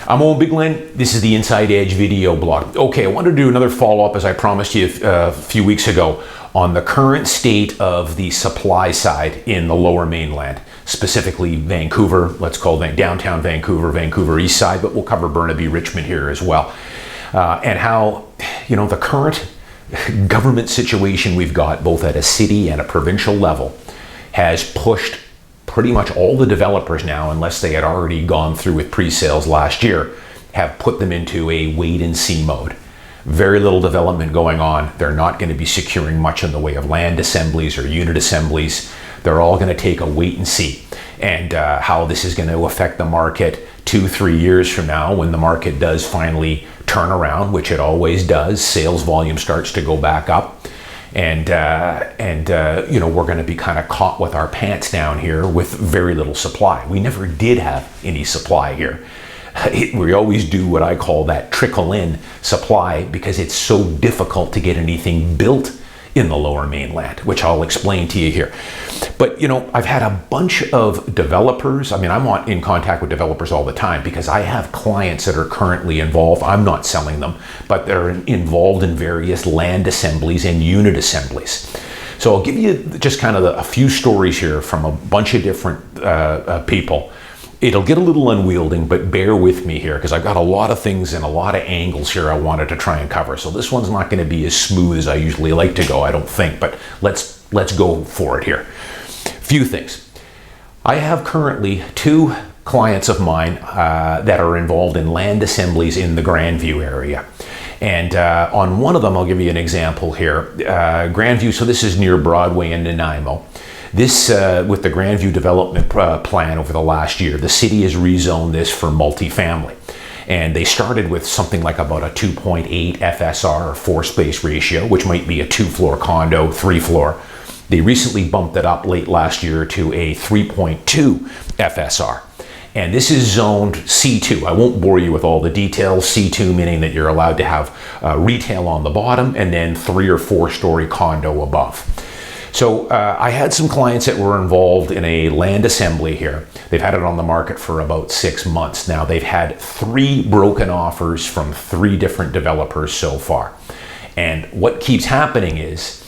I'm Owen Bigland. This is the Inside Edge video blog. Okay, I wanted to do another follow-up, as I promised you a few weeks ago, on the current state of the supply side in the Lower Mainland, specifically Vancouver. Let's call downtown Vancouver, Vancouver East Side, but we'll cover Burnaby, Richmond here as well, and how the current government situation we've got, both at a city and a provincial level, has pushed pretty much all the developers now, unless they had already gone through with pre-sales last year, have put them into a wait-and-see mode. Very little development going on. They're not going to be securing much in the way of land assemblies or unit assemblies. They're all going to take a wait-and-see. And how this is going to affect the market 2-3 years from now, when the market does finally turn around, which it always does, sales volume starts to go back up. And we're going to be kind of caught with our pants down here with very little supply. We never did have any supply here. We always do what I call that trickle in supply, because it's so difficult to get anything built in the Lower Mainland, which I'll explain to you here. But I've had a bunch of developers. I mean, I'm in contact with developers all the time because I have clients that are currently involved. I'm not selling them, but they're involved in various land assemblies and unit assemblies. So I'll give you just kind of a few stories here from a bunch of different people. It'll get a little unwielding, but bear with me here, because I've got a lot of things and a lot of angles here I wanted to try and cover. So this one's not going to be as smooth as I usually like to go, I don't think, but let's go for it here. Few things. I have currently 2 clients of mine that are involved in land assemblies in the Grandview area. And on one of them, I'll give you an example here. Grandview, so this is near Broadway and Nanaimo. This, with the Grandview development plan over the last year, the city has rezoned this for multifamily. And they started with something like about a 2.8 FSR, or floor space ratio, which might be a 2-floor condo, 3-floor. They recently bumped it up late last year to a 3.2 FSR. And this is zoned C2. I won't bore you with all the details. C2 meaning that you're allowed to have retail on the bottom and then 3 or 4-story condo above. So I had some clients that were involved in a land assembly here. They've had it on the market for about 6 months now. They've had 3 broken offers from 3 different developers so far. And what keeps happening is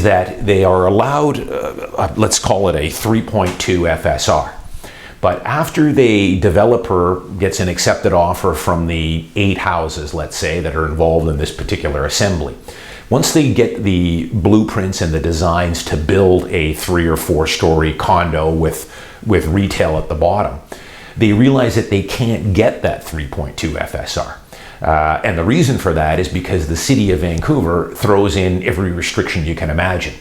that they are allowed, let's call it a 3.2 FSR. But after the developer gets an accepted offer from the 8 houses, let's say, that are involved in this particular assembly, once they get the blueprints and the designs to build a 3 or 4-story condo with retail at the bottom, they realize that they can't get that 3.2 FSR. And the reason for that is because the city of Vancouver throws in every restriction you can imagine.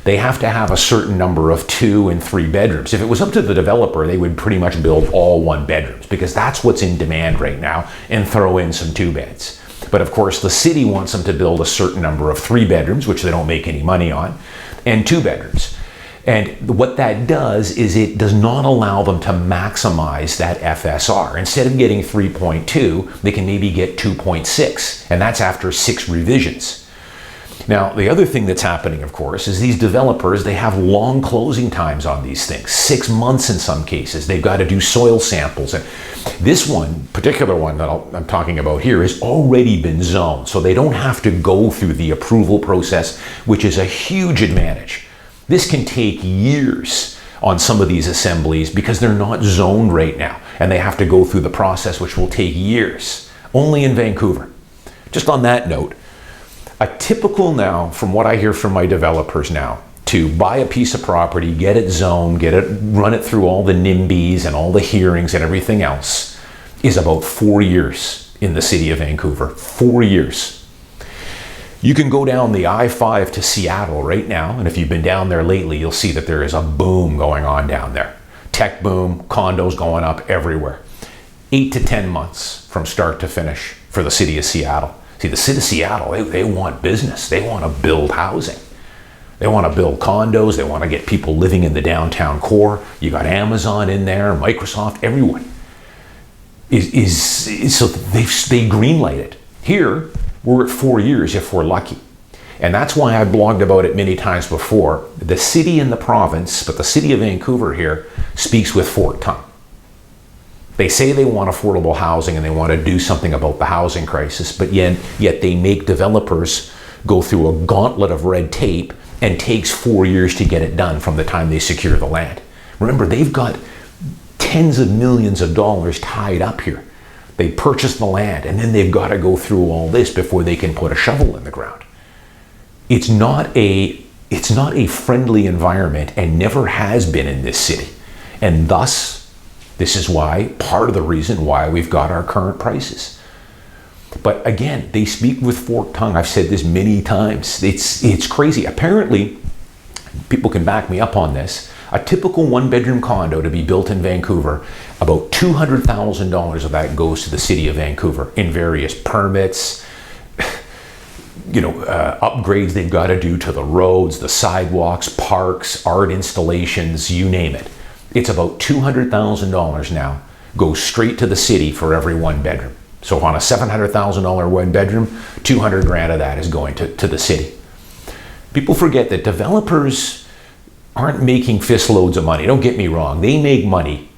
They have to have a certain number of 2 and 3 bedrooms. If it was up to the developer, they would pretty much build all 1 bedrooms, because that's what's in demand right now, and throw in some 2 beds. But of course, the city wants them to build a certain number of 3 bedrooms, which they don't make any money on, and 2 bedrooms. And what that does is it does not allow them to maximize that FSR. Instead of getting 3.2, they can maybe get 2.6, and that's after 6 revisions. Now, the other thing that's happening, of course, is these developers, they have long closing times on these things, 6 months in some cases. They've got to do soil samples. And this particular one that I'm talking about here has already been zoned, so they don't have to go through the approval process, which is a huge advantage. This can take years on some of these assemblies because they're not zoned right now, and they have to go through the process, which will take years, only in Vancouver. Just on that note, a typical now, from what I hear from my developers now, to buy a piece of property, get it zoned, run it through all the NIMBYs and all the hearings and everything else, is about 4 years in the city of Vancouver. 4 years. You can go down the I-5 to Seattle right now, and if you've been down there lately, you'll see that there is a boom going on down there. Tech boom, condos going up everywhere. 8 to 10 months from start to finish for the city of Seattle. See, the city of Seattle, they want business. They want to build housing. They want to build condos. They want to get people living in the downtown core. You got Amazon in there, Microsoft, everyone. So they greenlight it. Here, we're at 4 years if we're lucky. And that's why I blogged about it many times before. The city and the province, but the city of Vancouver here, speaks with forked tongue. They say they want affordable housing and they want to do something about the housing crisis, but yet they make developers go through a gauntlet of red tape and takes 4 years to get it done from the time they secure the land. Remember, they've got tens of millions of dollars tied up here. They purchase the land and then they've got to go through all this before they can put a shovel in the ground. It's not a friendly environment and never has been in this city. And thus, this is why, part of the reason why we've got our current prices. But again, they speak with forked tongue. I've said this many times. It's crazy. Apparently, people can back me up on this. A typical one-bedroom condo to be built in Vancouver, about $200,000 of that goes to the city of Vancouver in various permits, upgrades they've got to do to the roads, the sidewalks, parks, art installations, you name it. It's about $200,000 now goes straight to the city for every one bedroom. So on a $700,000 one bedroom, $200,000 of that is going to the city. People forget that developers aren't making fistloads of money. Don't get me wrong, they make money,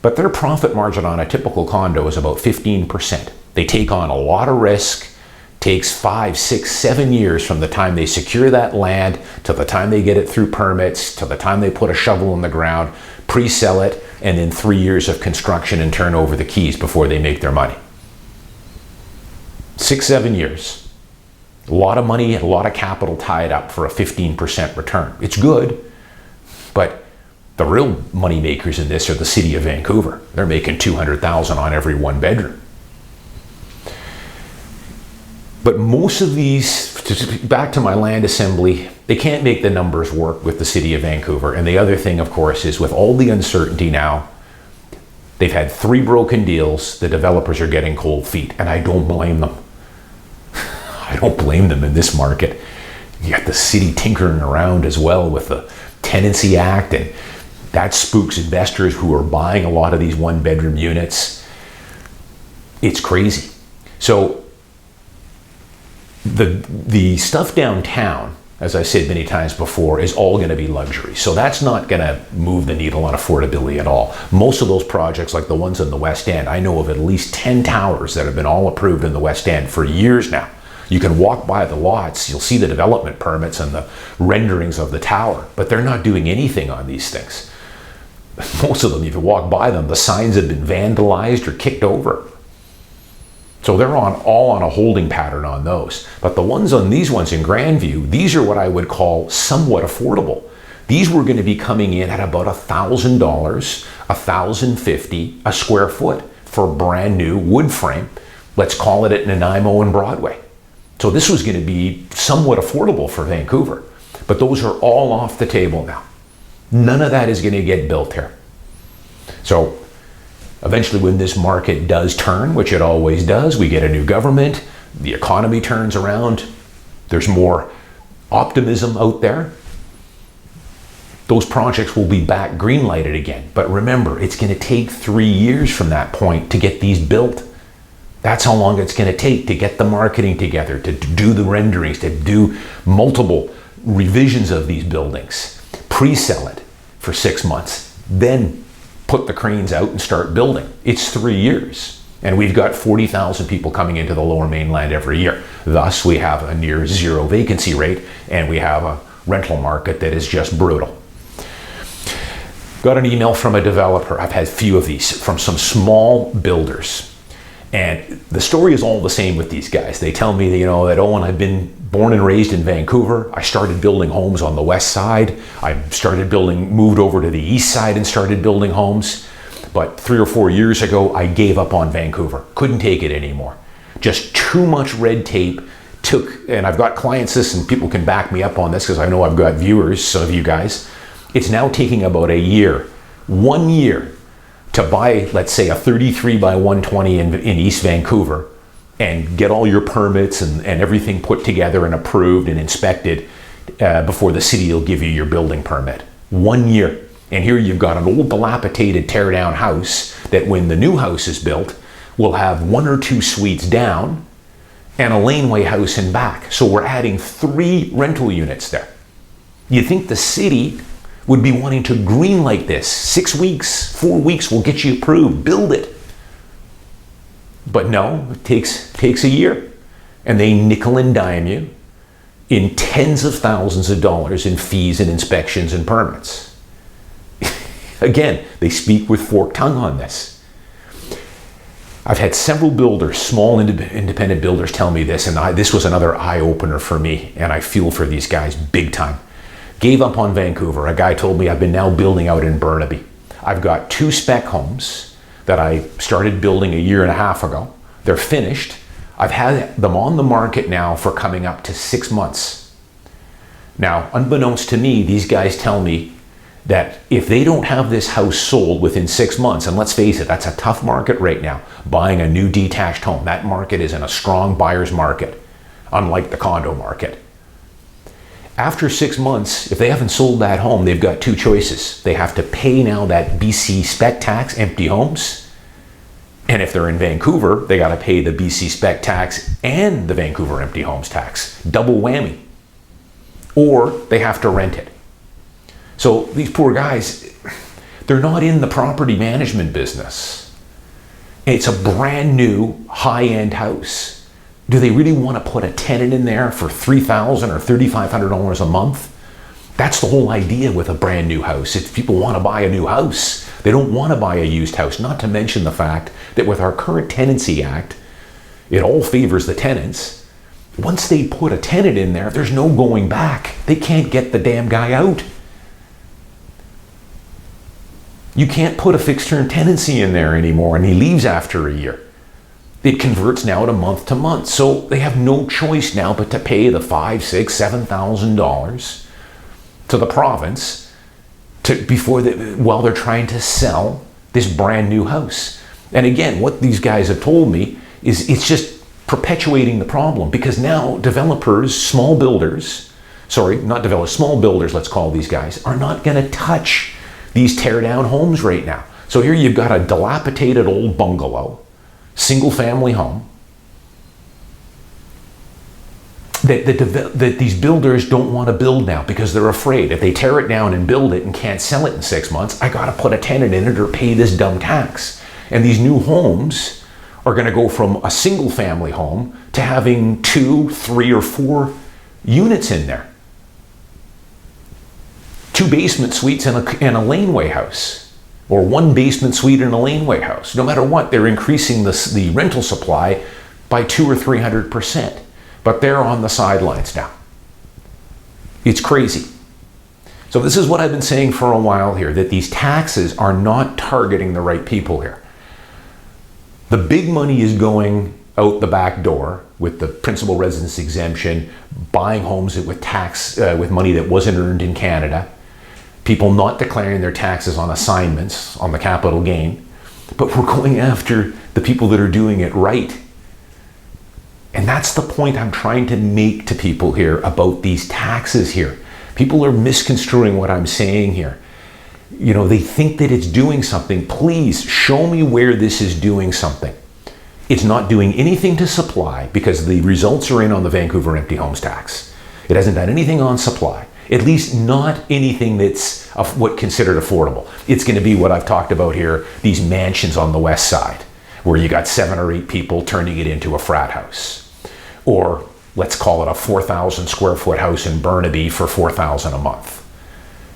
but their profit margin on a typical condo is about 15%. They take on a lot of risk. Takes 5, 6, 7 years from the time they secure that land to the time they get it through permits, to the time they put a shovel in the ground, pre-sell it, and then 3 years of construction and turn over the keys before they make their money. 6, 7 years. A lot of money, a lot of capital tied up for a 15% return. It's good, but the real money makers in this are the city of Vancouver. They're making $200,000 on every one bedroom. But most of these, back to my land assembly, they can't make the numbers work with the city of Vancouver. And the other thing, of course, is with all the uncertainty now, they've had 3 broken deals. The developers are getting cold feet, and I don't blame them. I don't blame them in this market. You got the city tinkering around as well with the Tenancy Act, and that spooks investors who are buying a lot of these one-bedroom units. It's crazy. So the stuff downtown, as I said many times before, is all going to be luxury. So that's not going to move the needle on affordability at all. Most of those projects, like the ones in the West End, I know of at least 10 towers that have been all approved in the West End for years now. You can walk by the lots, you'll see the development permits and the renderings of the tower, but they're not doing anything on these things. Most of them, if you walk by them, the signs have been vandalized or kicked over. So they're all on a holding pattern on those. But the ones on these ones in Grandview, these are what I would call somewhat affordable. These were going to be coming in at about $1,000, $1,050 a square foot for a brand new wood frame. Let's call it at Nanaimo and Broadway. So this was going to be somewhat affordable for Vancouver. But those are all off the table now. None of that is going to get built here. So eventually, when this market does turn, which it always does, we get a new government, the economy turns around, there's more optimism out there, those projects will be back green-lighted again. But remember, it's going to take 3 years from that point to get these built. That's how long it's going to take to get the marketing together, to do the renderings, to do multiple revisions of these buildings, pre-sell it for 6 months, then put the cranes out and start building. It's 3 years. And we've got 40,000 people coming into the Lower Mainland every year. Thus, we have a near zero vacancy rate, and we have a rental market that is just brutal. Got an email from a developer. I've had a few of these from some small builders. And the story is all the same with these guys. They tell me, that Owen, I've been born and raised in Vancouver. I started building homes on the west side. Moved over to the east side and started building homes. But 3 or 4 years ago, I gave up on Vancouver. Couldn't take it anymore. Just too much red tape. And I've got clients this, and people can back me up on this because I know I've got viewers, some of you guys. It's now taking about 1 year, to buy, let's say, a 33 by 120 in East Vancouver and get all your permits and everything put together and approved and inspected before the city will give you your building permit. 1 year. And here you've got an old dilapidated tear-down house that when the new house is built will have 1 or 2 suites down and a laneway house in back. So we're adding 3 rental units there. You think the city would be wanting to green like this? 6 weeks, 4 weeks will get you approved. Build it. But no, it takes a year. And they nickel and dime you in tens of thousands of dollars in fees and inspections and permits. Again, they speak with forked tongue on this. I've had several builders, small independent builders, tell me this, and this was another eye-opener for me, and I feel for these guys big time. Gave up on Vancouver. A guy told me, I've been now building out in Burnaby. I've got 2 spec homes that I started building a year and a half ago. They're finished. I've had them on the market now for coming up to 6 months. Now, unbeknownst to me, these guys tell me that if they don't have this house sold within 6 months, and let's face it, that's a tough market right now, buying a new detached home. That market is in a strong buyer's market, unlike the condo market. After 6 months, if they haven't sold that home, they've got 2 choices. They have to pay now that BC spec tax, empty homes, and if they're in Vancouver, they got to pay the BC spec tax and the Vancouver empty homes tax. Double whammy. Or they have to rent it. So these poor guys, they're not in the property management business. It's a brand new high-end house. Do they really want to put a tenant in there for $3,000 or $3,500 a month? That's the whole idea with a brand new house. If people want to buy a new house, they don't want to buy a used house, not to mention the fact that with our current Tenancy Act, it all favors the tenants. Once they put a tenant in there, there's no going back. They can't get the damn guy out. You can't put a fixed term tenancy in there anymore and he leaves after a year. It converts now to month. So they have no choice now but to pay the $5,000, $6,000, $7,000 to the province while they're trying to sell this brand new house. And again, what these guys have told me is it's just perpetuating the problem, because now developers, small builders, let's call these guys, are not going to touch these tear down homes right now. So here you've got a dilapidated old bungalow, single family home, that these builders don't want to build now because they're afraid. If they tear it down and build it and can't sell it in 6 months, I got to put a tenant in it or pay this dumb tax. And these new homes are going to go from a single family home to having 2, 3, or 4 units in there. 2 basement suites and a laneway house, or 1 basement suite and a laneway house. No matter what, they're increasing the rental supply by 200 or 300%. But they're on the sidelines now. It's crazy. So this is what I've been saying for a while here, that these taxes are not targeting the right people here. The big money is going out the back door with the principal residence exemption, buying homes with money that wasn't earned in Canada, people not declaring their taxes on assignments, on the capital gain. But we're going after the people that are doing it right. And that's the point I'm trying to make to people here about these taxes here. People are misconstruing what I'm saying here. You know, they think that it's doing something. Please show me where this is doing something. It's not doing anything to supply, because the results are in on the Vancouver empty homes tax. It hasn't done anything on supply, at least not anything that's what considered affordable. It's going to be what I've talked about here, these mansions on the west side, where you got 7 or 8 people turning it into a frat house. Or let's call it a 4,000 square foot house in Burnaby for $4,000 a month.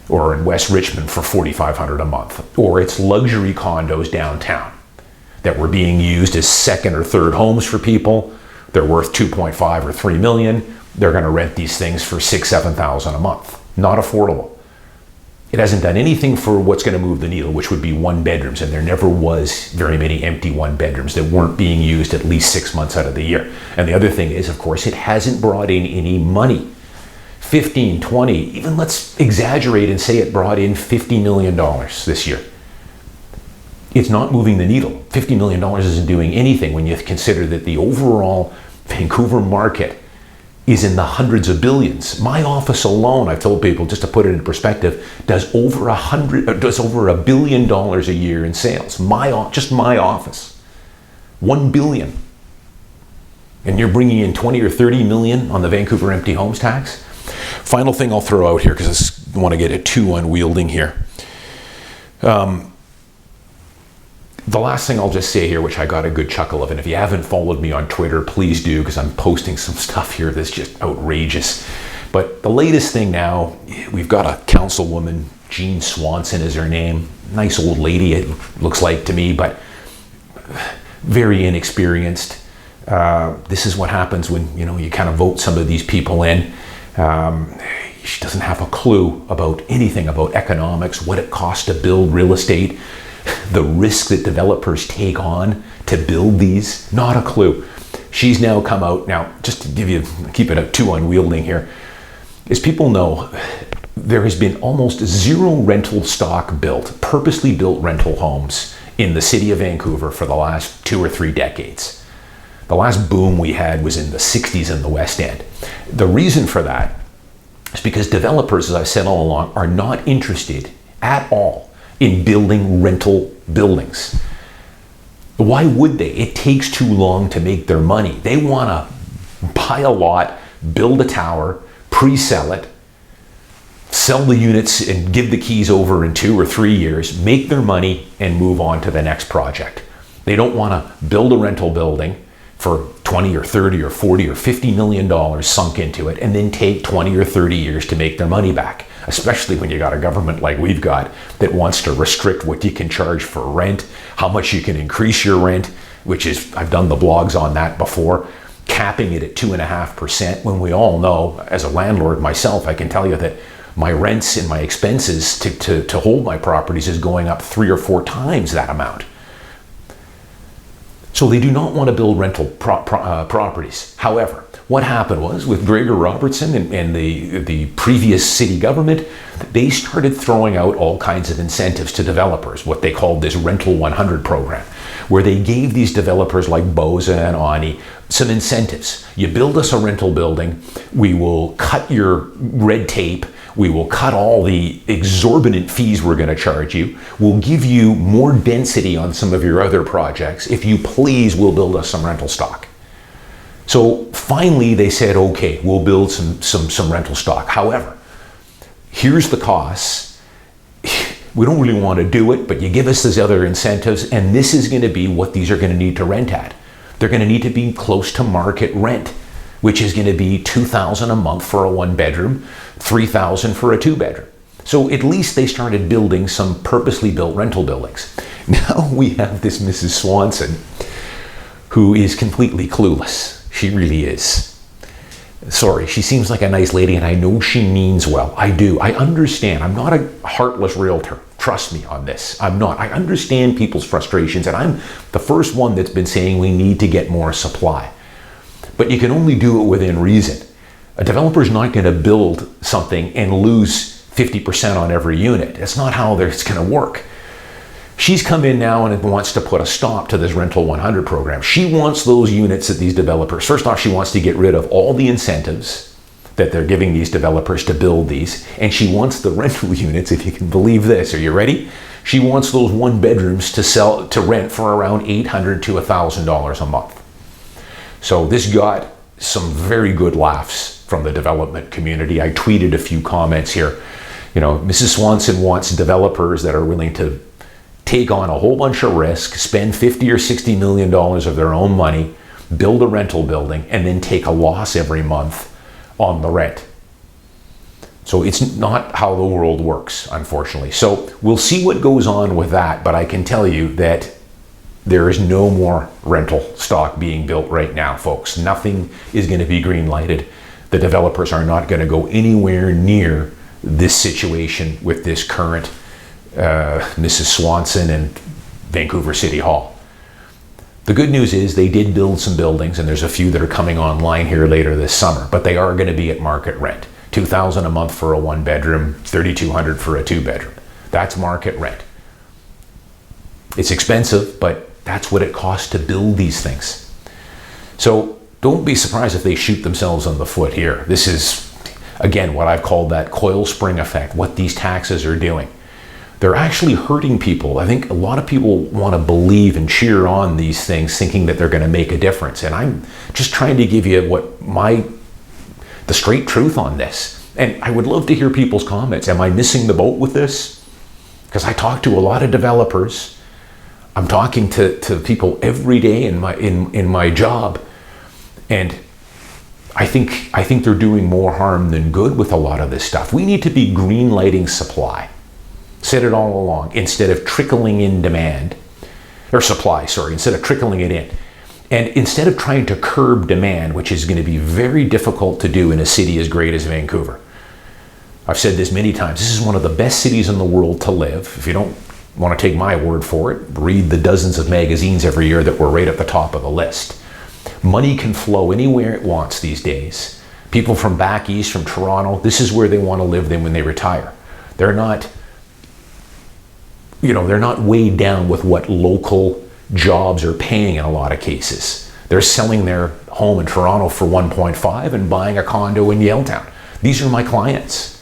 Or in West Richmond for $4,500 a month. Or it's luxury condos downtown that were being used as second or third homes for people. They're worth 2.5 or 3 million. They're going to rent these things for $6,000, $7,000 a month. Not affordable. It hasn't done anything for what's going to move the needle, which would be 1 bedrooms, and there never was very many empty 1 bedrooms that weren't being used at least 6 months out of the year. And the other thing is, of course, it hasn't brought in any money. 15, 20, even let's exaggerate and say it brought in $50 million this year. It's not moving the needle. $50 million isn't doing anything when you consider that the overall Vancouver market is in the hundreds of billions. My office alone, I've told people, just to put it in perspective, does over $1 billion a year in sales. Just my office, 1 billion. And you're bringing in 20 or 30 million on the Vancouver empty homes tax. Final thing I'll throw out here, because I want to get it too unwielding here. The last thing I'll just say here, which I got a good chuckle of, and if you haven't followed me on Twitter, please do, because I'm posting some stuff here that's just outrageous. But the latest thing now, we've got a councilwoman, Jean Swanson is her name. Nice old lady, it looks like to me, but very inexperienced. This is what happens when you kind of vote some of these people in. She doesn't have a clue about anything about economics, what it costs to build real estate, the risk that developers take on to build these. Not a clue. She's now come out. Now, just to keep it too unwielding here, as people know, there has been almost zero rental stock built, purposely built rental homes in the city of Vancouver for the last 2 or 3 decades. The last boom we had was in the 60s in the West End. The reason for that is because developers, as I've said all along, are not interested at all in building rental buildings. Why would they? It takes too long to make their money. They want to buy a lot, build a tower, pre-sell it, sell the units and give the keys over in 2 or 3 years, make their money and move on to the next project. They don't want to build a rental building for 20 or 30 or 40 or 50 million dollars sunk into it and then take 20 or 30 years to make their money back, especially when you got a government like we've got that wants to restrict what you can charge for rent, how much you can increase your rent, which is, I've done the blogs on that before, capping it at 2.5%, when we all know, as a landlord myself, I can tell you that my rents and my expenses to hold my properties is going up 3 or 4 times that amount. So they do not want to build rental properties. However, what happened was with Gregor Robertson and the previous city government, they started throwing out all kinds of incentives to developers, what they called this Rental 100 program, where they gave these developers like Boza and Ani some incentives. You build us a rental building, we will cut your red tape, we will cut all the exorbitant fees we're going to charge you, we'll give you more density on some of your other projects. If you please, we'll build us some rental stock. So finally they said, okay, we'll build some rental stock. However, here's the costs. We don't really want to do it, but you give us these other incentives, and this is going to be what these are going to need to rent at. They're going to need to be close to market rent, which is going to be $2,000 a month for a 1-bedroom, $3,000 for a 2-bedroom. So at least they started building some purposely built rental buildings. Now we have this Mrs. Swanson, who is completely clueless. She really is. Sorry, she seems like a nice lady, and I know she means well. I do. I understand. I'm not a heartless realtor. Trust me on this. I'm not. I understand people's frustrations, and I'm the first one that's been saying we need to get more supply. But you can only do it within reason. A developer's not going to build something and lose 50% on every unit. That's not how it's going to work. She's come in now and wants to put a stop to this Rental 100 program. She wants those units that these developers, first off, she wants to get rid of all the incentives that they're giving these developers to build these. And she wants the rental units, if you can believe this. Are you ready? She wants those 1-bedrooms to rent for around $800 to $1,000 a month. So this got some very good laughs from the development community. I tweeted a few comments here. Mrs. Swanson wants developers that are willing to take on a whole bunch of risk, spend $50 or $60 million of their own money, build a rental building, and then take a loss every month on the rent. So it's not how the world works, unfortunately. So we'll see what goes on with that, but I can tell you that there is no more rental stock being built right now, folks. Nothing is going to be green lighted. The developers are not going to go anywhere near this situation with this current Mrs. Swanson and Vancouver City Hall. The good news is they did build some buildings, and there's a few that are coming online here later this summer, but they are going to be at market rent. $2,000 a month for a 1-bedroom, $3,200 for a 2-bedroom. That's market rent. It's expensive, but that's what it costs to build these things. So don't be surprised if they shoot themselves in the foot here. This is, again, what I've called that coil spring effect, what these taxes are doing. They're actually hurting people. I think a lot of people want to believe and cheer on these things thinking that they're going to make a difference. And I'm just trying to give you the straight truth on this. And I would love to hear people's comments. Am I missing the boat with this? Because I talk to a lot of developers. I'm talking to people every day in my job, and I think they're doing more harm than good with a lot of this stuff. We need to be green lighting supply. Said it all along, instead of trickling in demand, or supply, sorry, instead of trickling it in. And instead of trying to curb demand, which is going to be very difficult to do in a city as great as Vancouver. I've said this many times, this is one of the best cities in the world to live. If you don't want to take my word for it, read the dozens of magazines every year that were right at the top of the list. Money can flow anywhere it wants these days. People from back east, from Toronto, this is where they want to live then when they retire. They're not, they're not weighed down with what local jobs are paying in a lot of cases. They're selling their home in Toronto for 1.5 and buying a condo in Yaletown. These are my clients.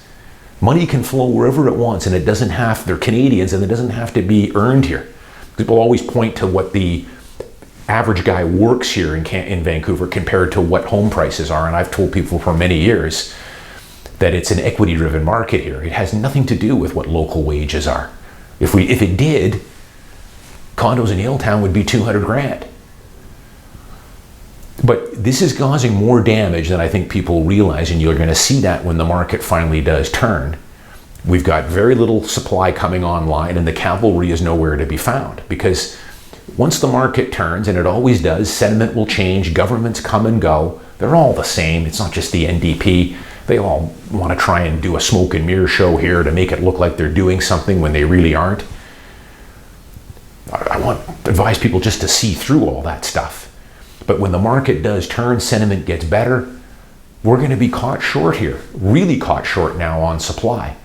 Money can flow wherever it wants, and they're Canadians, and it doesn't have to be earned here. People always point to what the average guy works here in Vancouver compared to what home prices are, and I've told people for many years that it's an equity-driven market here. It has nothing to do with what local wages are. If it did, condos in Yaletown would be 200 grand. But this is causing more damage than I think people realize, and you're going to see that when the market finally does turn. We've got very little supply coming online, and the cavalry is nowhere to be found, because once the market turns, and it always does, sentiment will change, governments come and go. They're all the same. It's not just the NDP. They all want to try and do a smoke and mirror show here to make it look like they're doing something when they really aren't. I want to advise people just to see through all that stuff. But when the market does turn, sentiment gets better, we're going to be caught short here, really caught short now on supply.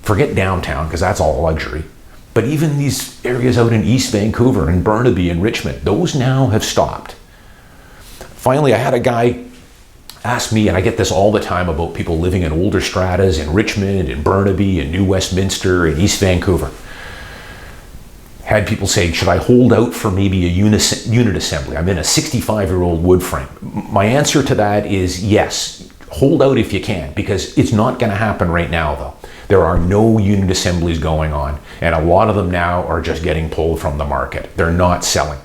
Forget downtown, because that's all luxury. But even these areas out in East Vancouver and Burnaby and Richmond, those now have stopped. Finally, I had a guy ask me, and I get this all the time about people living in older stratas in Richmond and Burnaby and New Westminster and East Vancouver. Had people say, should I hold out for maybe a unit assembly? I'm in a 65-year-old wood frame. My answer to that is yes, hold out if you can, because it's not going to happen right now though. There are no unit assemblies going on, and a lot of them now are just getting pulled from the market. They're not selling.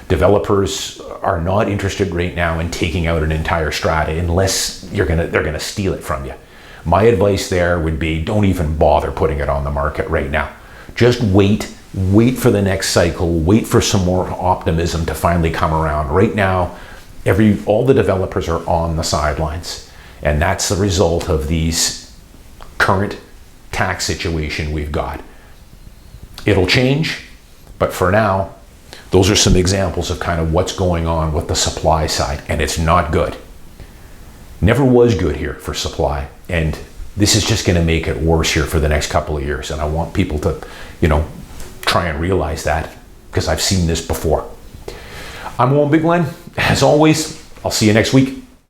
Developers are not interested right now in taking out an entire strata unless they're going to steal it from you. My advice there would be, don't even bother putting it on the market right now. Just wait for the next cycle, wait for some more optimism to finally come around. Right now, all the developers are on the sidelines, and that's the result of these current tax situation we've got. It'll change, but for now, those are some examples of kind of what's going on with the supply side, and it's not good. Never was good here for supply, and this is just going to make it worse here for the next couple of years, and I want people to, try and realize that, because I've seen this before. I'm Owen Bigland. As always, I'll see you next week.